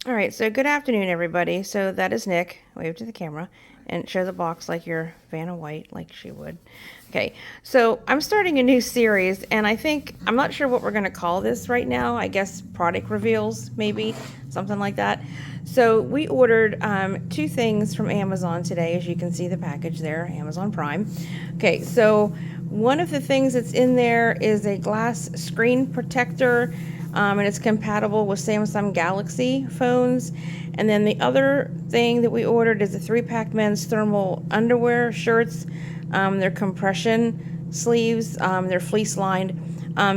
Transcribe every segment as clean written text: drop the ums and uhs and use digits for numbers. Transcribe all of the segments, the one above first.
All right, so good afternoon, everybody. So that is Nick. Wave to the camera and show the box like you're Vanna White, like she would. Okay, so I'm starting a new series, and I'm not sure what we're going to call this right now. I guess product reveals, maybe something like that. So we ordered two things from Amazon today, as you can see the package there, Amazon Prime. Okay, so one of the things that's in there is a glass screen protector. And it's compatible with Samsung Galaxy phones. And then the other thing that we ordered is a 3-pack men's thermal underwear shirts. They're compression sleeves. They're fleece lined.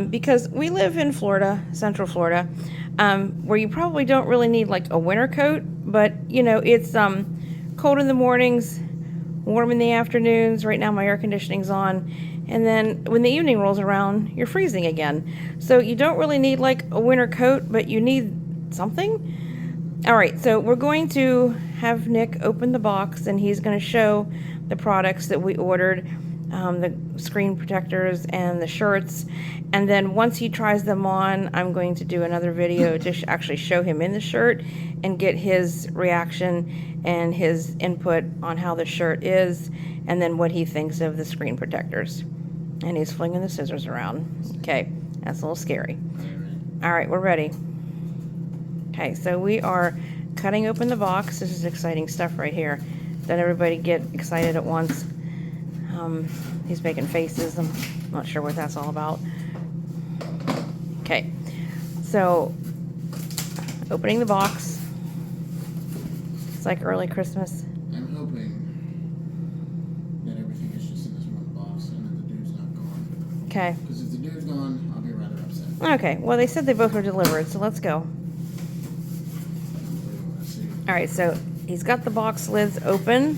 Because we live in Florida, Central Florida, where you probably don't really need like a winter coat, but you know, it's cold in the mornings, warm in the afternoons. Right now my air conditioning's on. And then when the evening rolls around, you're freezing again. So you don't really need like a winter coat, but you need something. All right, so we're going to have Nick open the box, and he's going to show the products that we ordered, the screen protectors and the shirts. And then once he tries them on, I'm going to do another video to actually show him in the shirt and get his reaction and his input on how the shirt is, and then what he thinks of the screen protectors. And he's flinging the scissors around. Okay, that's a little scary. All right, we're ready. Okay, so we are cutting open the box. This is exciting stuff right here. Let everybody get excited at once. He's making faces. I'm not sure what that's all about. Okay, so opening the box. It's like early Christmas. I'm hoping that everything is just in this one box and that the dude's not gone. Okay. Because if the dude's gone, I'll be rather upset. Okay, well, they said they both were delivered, so let's go. All right, so he's got the box lids open.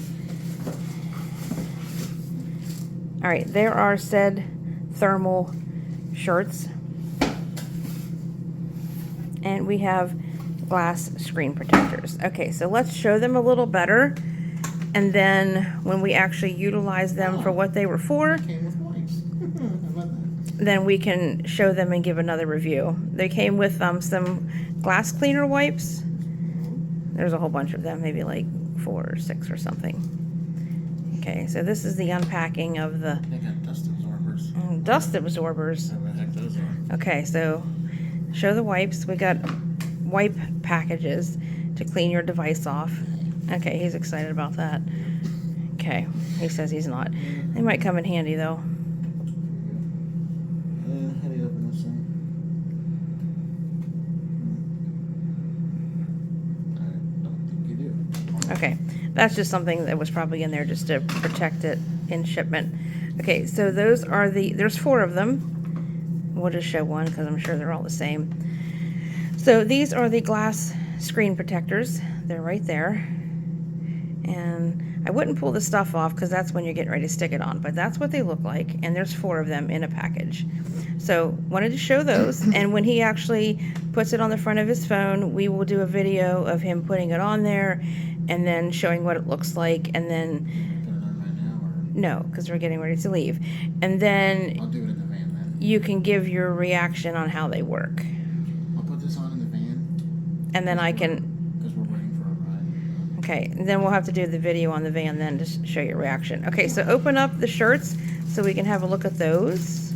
All right, there are said thermal shirts. And we have glass screen protectors. Okay, so let's show them a little better. And then when we actually utilize them for what they were for, Came with wipes. How about that? then we can show them and give another review. They came with some glass cleaner wipes. There's a whole bunch of them, maybe like 4 or 6 or something. Okay, so this is the unpacking of the They got dust absorbers. dust absorbers. Whatever the heck those are. Okay, so show the wipes. We got wipe packages to clean your device off. Okay, he's excited about that. Okay, he says he's not. They might come in handy though. How do you open this thing? I don't think you do. Okay, that's just something that was probably in there just to protect it in shipment. Okay, so those are there's 4 of them. We'll just show one because I'm sure they're all the same. So these are the glass screen protectors. They're right there. And I wouldn't pull the stuff off because that's when you're getting ready to stick it on, but that's what they look like, and there's 4 of them in a package. So wanted to show those, and when he actually puts it on the front of his phone, we will do a video of him putting it on there and then showing what it looks like, and then Put it on right now, or no, because we're getting ready to leave. And then I'll do it in the van then. you can give your reaction on how they work. I'll put this on in the van. And then I can, Because we're waiting for a ride. okay, and then we'll have to do the video on the van then to show your reaction. Okay, so open up the shirts so we can have a look at those.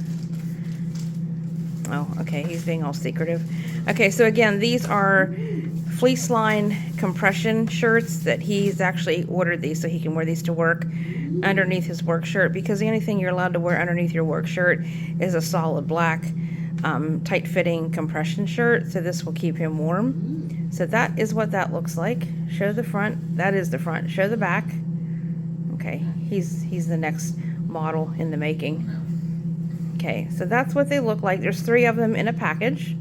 Oh, okay, he's being all secretive. Okay, so again, these are fleece line compression shirts that he's actually ordered these so he can wear these to work underneath his work shirt, because the only thing you're allowed to wear underneath your work shirt is a solid black tight-fitting compression shirt, so this will keep him warm. So that is what that looks like. Show the front. That is the front. Show the back. Okay, he's the next model in the making. Okay, so that's what they look like. There's 3 of them in a package.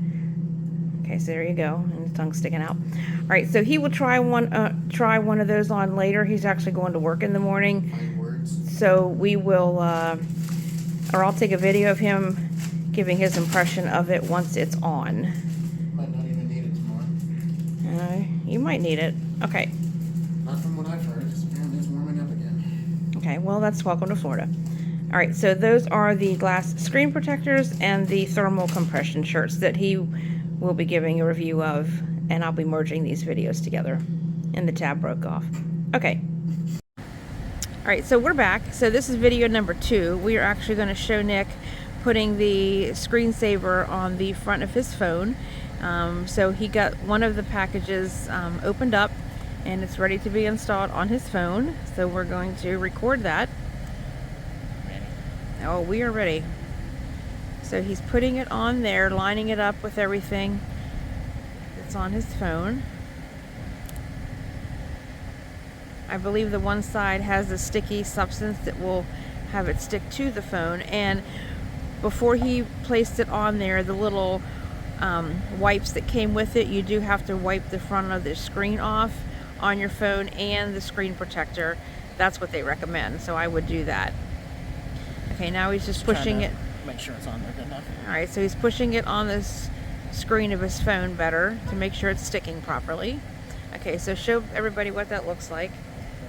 Okay, so there you go, and the tongue's sticking out. All right, so he will try one of those on later. He's actually going to work in the morning, 5 words. so we will, or I'll take a video of him giving his impression of it once it's on. Might not even need it tomorrow. You might need it. Okay. Not from what I've heard. Apparently it's warming up again. Okay, well, that's welcome to Florida. All right, so those are the glass screen protectors and the thermal compression shirts that he will be giving a review of and I'll be merging these videos together. And the tab broke off. Okay. All right, so we're back. So this is video number 2. We are actually going to show Nick putting the screensaver on the front of his phone. So he got one of the packages opened up, and it's ready to be installed on his phone. So we're going to record that. Oh, we are ready. So he's putting it on there, lining it up with everything that's on his phone. I believe the one side has a sticky substance that will have it stick to the phone. And before he placed it on there, the little wipes that came with it, you do have to wipe the front of the screen off on your phone and the screen protector. That's what they recommend, so I would do that. Okay, now he's just pushing it. Make sure it's on there good enough. All right, so he's pushing it on this screen of his phone better to make sure it's sticking properly. Okay, so show everybody what that looks like.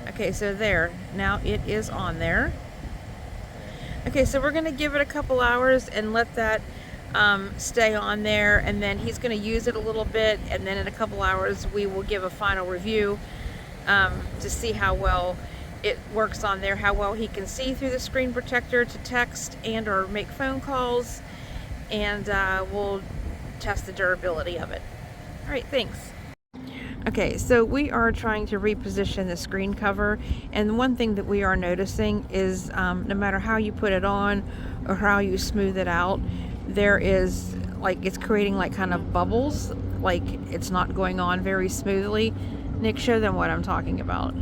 Okay, so there, now it is on there. Okay, so we're going to give it a couple hours and let that stay on there, and then he's going to use it a little bit, and then in a couple hours we will give a final review to see how well it works on there, how well he can see through the screen protector to text and or make phone calls, and we'll test the durability of it. All right, thanks. Okay, so we are trying to reposition the screen cover, and one thing that we are noticing is no matter how you put it on or how you smooth it out, there is like it's creating like kind of bubbles, like it's not going on very smoothly. Nick, show them what I'm talking about.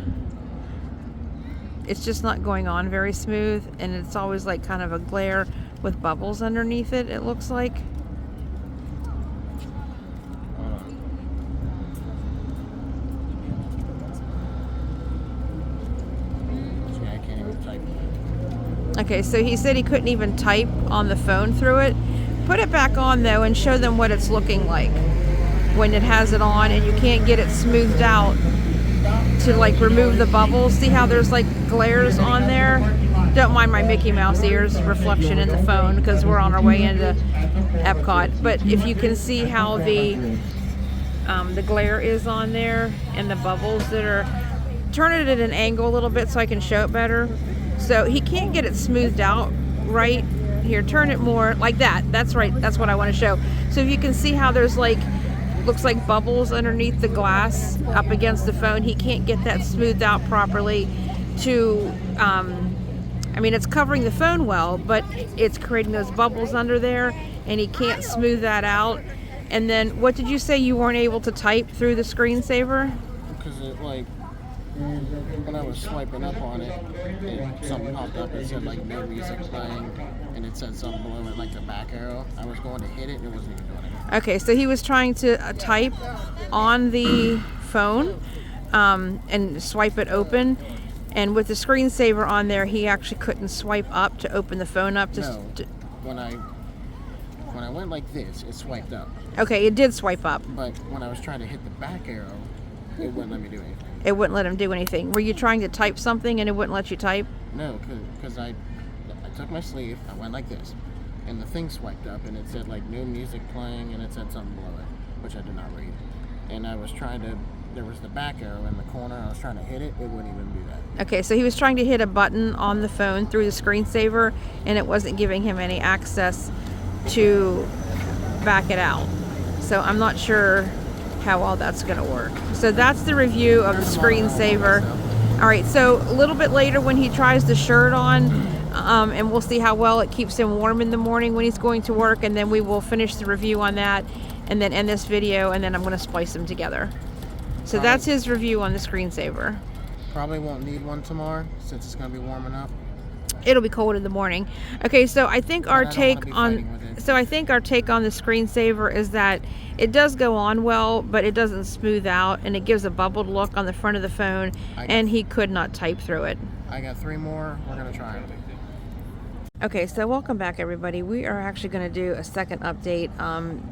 It's just not going on very smooth, and it's always like kind of a glare with bubbles underneath it, it looks like. Okay, so he said he couldn't even type on the phone through it. Put it back on though and show them what it's looking like when it has it on and you can't get it smoothed out to like remove the bubbles. See how there's like glares on there? Don't mind my Mickey Mouse ears reflection in the phone because we're on our way into Epcot. But if you can see how the glare is on there and the bubbles that are, turn it at an angle a little bit so I can show it better. So he can't get it smoothed out right here. Turn it more like that. That's right. That's what I want to show. So if you can see how there's like, looks like bubbles underneath the glass up against the phone, he can't get that smoothed out properly to, I mean, it's covering the phone well, but it's creating those bubbles under there and he can't smooth that out. And then what did you say you weren't able to type through the screensaver? Because it like, when I was swiping up on it, something popped up and said like no music playing, and it said something below it like the back arrow. I was going to hit it and it wasn't even doing it. Okay, so he was trying to type on the phone and swipe it open, and with the screensaver on there, he actually couldn't swipe up to open the phone up. When I went like this, it swiped up. Okay, it did swipe up. But when I was trying to hit the back arrow, it wouldn't let me do anything. It wouldn't let him do anything. Were you trying to type something and it wouldn't let you type? No, because I took my sleeve, I went like this, and the thing swiped up, and it said like no music playing, and it said something below it, which I did not read. And I was trying to, there was the back arrow in the corner, I was trying to hit it, it wouldn't even do that. Okay, so he was trying to hit a button on the phone through the screensaver, and it wasn't giving him any access to back it out. So I'm not sure how all that's going to work. So that's the review of the screensaver. All right, so a little bit later when he tries the shirt on, and we'll see how well it keeps him warm in the morning when he's going to work, and then we will finish the review on that and then end this video, and then I'm going to splice them together. So that's his review on the screensaver. Probably won't need one tomorrow since it's going to be warming up. It'll be cold in the morning. Okay, so I think our take on the screensaver is that it does go on well, but it doesn't smooth out, and it gives a bubbled look on the front of the phone, and he could not type through it. I got 3 more. We're going to try them. Okay, so welcome back, everybody. We are actually going to do a second update.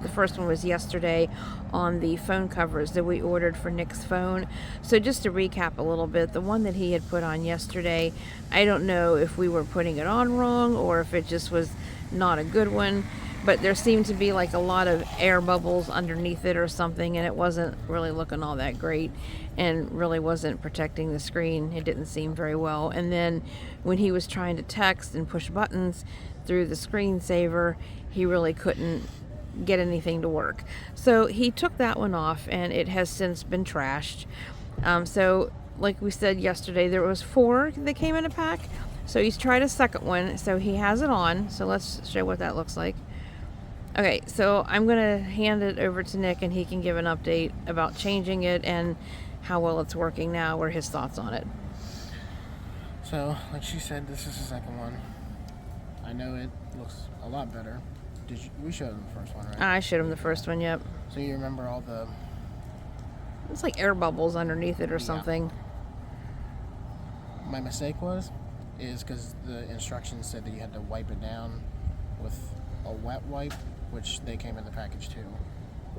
The first one was yesterday on the phone covers that we ordered for Nick's phone. So just to recap a little bit, the one that he had put on yesterday, I don't know if we were putting it on wrong or if it just was not a good one, but there seemed to be like a lot of air bubbles underneath it or something, and it wasn't really looking all that great and really wasn't protecting the screen. It didn't seem very well. And then when he was trying to text and push buttons through the screensaver, he really couldn't get anything to work. So he took that one off, and it has since been trashed. So like we said yesterday, there was 4 that came in a pack. So he's tried a second one, so he has it on. So let's show what that looks like. Okay, so I'm gonna hand it over to Nick, and he can give an update about changing it and how well it's working now, or his thoughts on it. So, like she said, this is the second one. I know it looks a lot better. We showed them the first one, right? I showed him the first one, yep. So you remember all the... It's like air bubbles underneath it or something. My mistake is because the instructions said that you had to wipe it down with a wet wipe, which they came in the package too.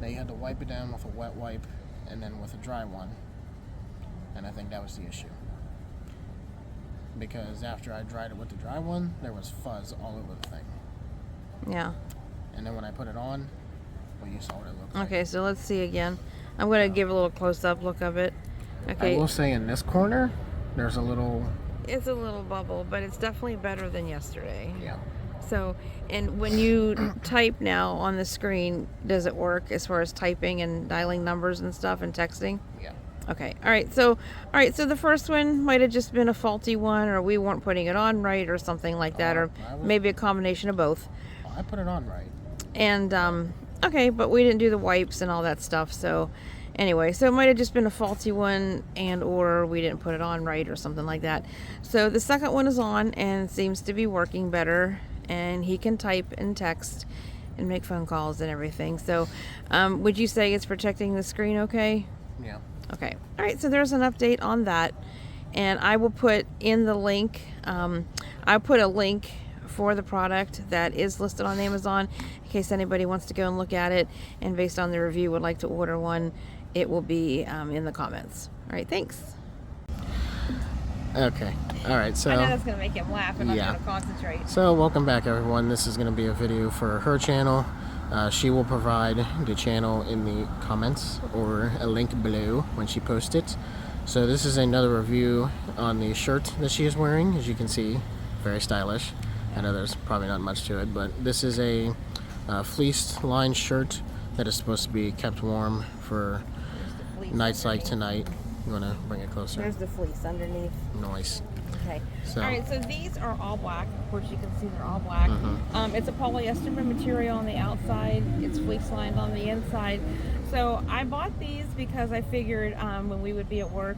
They had to wipe it down with a wet wipe and then with a dry one. And I think that was the issue. Because after I dried it with the dry one, there was fuzz all over the thing. Yeah. And then when I put it on, well, you saw what it looked like. Okay, so let's see again. I'm going to give a little close-up look of it. Okay. I will say in this corner, there's a little... It's a little bubble, but it's definitely better than yesterday. Yeah. So, and when you type now on the screen, does it work as far as typing and dialing numbers and stuff and texting? Yeah. Okay. All right. So the first one might have just been a faulty one, or we weren't putting it on right, or something like that, or maybe a combination of both. I put it on right. And okay, but we didn't do the wipes and all that stuff. So anyway, so it might have just been a faulty one, and or we didn't put it on right or something like that. So the second one is on and seems to be working better, and he can type and text and make phone calls and everything. So would you say it's protecting the screen okay? Yeah. Okay. All right, so there's an update on that, and I will put in the link. I'll put a link for the product that is listed on Amazon in case anybody wants to go and look at it, and based on the review would like to order one. It will be in the comments. All right, thanks. Okay. All right. So I know that's going to make him laugh, and yeah. I'm going to concentrate. So welcome back, everyone. This is going to be a video for her channel. She will provide the channel in the comments or a link below when she posts it. So this is another review on the shirt that she is wearing. As you can see, very stylish. I know there's probably not much to it, but this is a fleece lined shirt that is supposed to be kept warm for nights like tonight. You want to bring it closer? There's the fleece underneath. Nice. Okay. So, all right, so these are all black. Of course, you can see they're all black. It's a polyester material on the outside. It's fleece lined on the inside. So I bought these because I figured when we would be at work,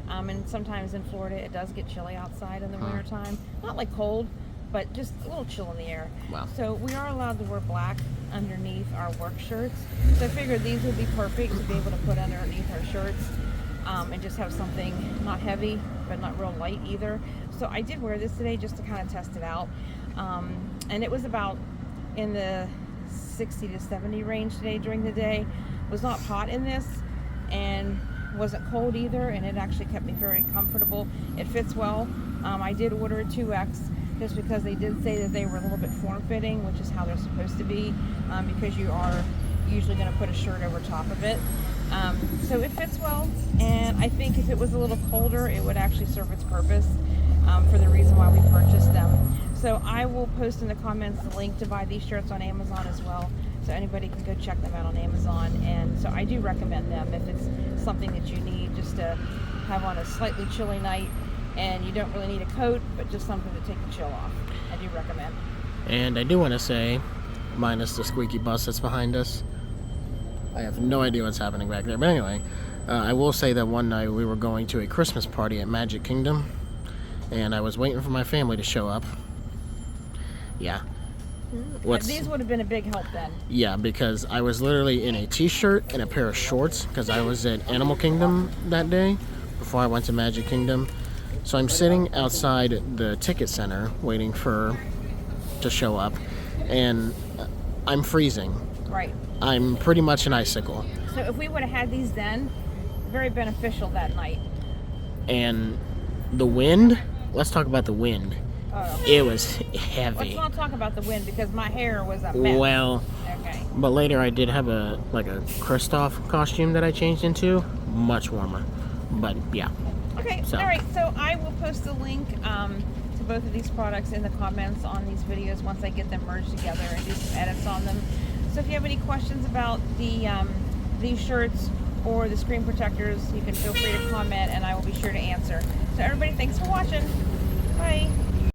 and sometimes in Florida it does get chilly outside in the wintertime. Not like cold, but just a little chill in the air. Wow. So we are allowed to wear black underneath our work shirts. So I figured these would be perfect to be able to put underneath our shirts. And just have something not heavy, but not real light either. So I did wear this today just to kind of test it out. And it was about in the 60 to 70 range today during the day. It was not hot in this and wasn't cold either, and it actually kept me very comfortable. It fits well. I did order a 2X just because they did say that they were a little bit form-fitting, which is how they're supposed to be, because you are usually going to put a shirt over top of it. So it fits well, and I think if it was a little colder, it would actually serve its purpose for the reason why we purchased them. So I will post in the comments the link to buy these shirts on Amazon as well, so anybody can go check them out on Amazon. And so I do recommend them if it's something that you need just to have on a slightly chilly night, and you don't really need a coat, but just something to take the chill off. I do recommend. And I do want to say, minus the squeaky bus that's behind us, I have no idea what's happening back there. But anyway, I will say that one night we were going to a Christmas party at Magic Kingdom, and I was waiting for my family to show up. Yeah. These would have been a big help then. Yeah, because I was literally in a t-shirt and a pair of shorts because I was at Animal Kingdom that day before I went to Magic Kingdom. So I'm sitting outside the ticket center waiting for to show up, and I'm freezing. Right. I'm pretty much an icicle. So if we would have had these then, very beneficial that night. And the wind, let's talk about the wind. Oh. It was Let's heavy. not talk about the wind because my hair was a mess. Well, Okay. but later I did have a Kristoff costume that I changed into, much warmer. But yeah, Okay. So. All right. So I will post a link to both of these products in the comments on these videos once I get them merged together and do some edits on them. So if you have any questions about these shirts or the screen protectors, you can feel free to comment and I will be sure to answer. So everybody, thanks for watching. Bye.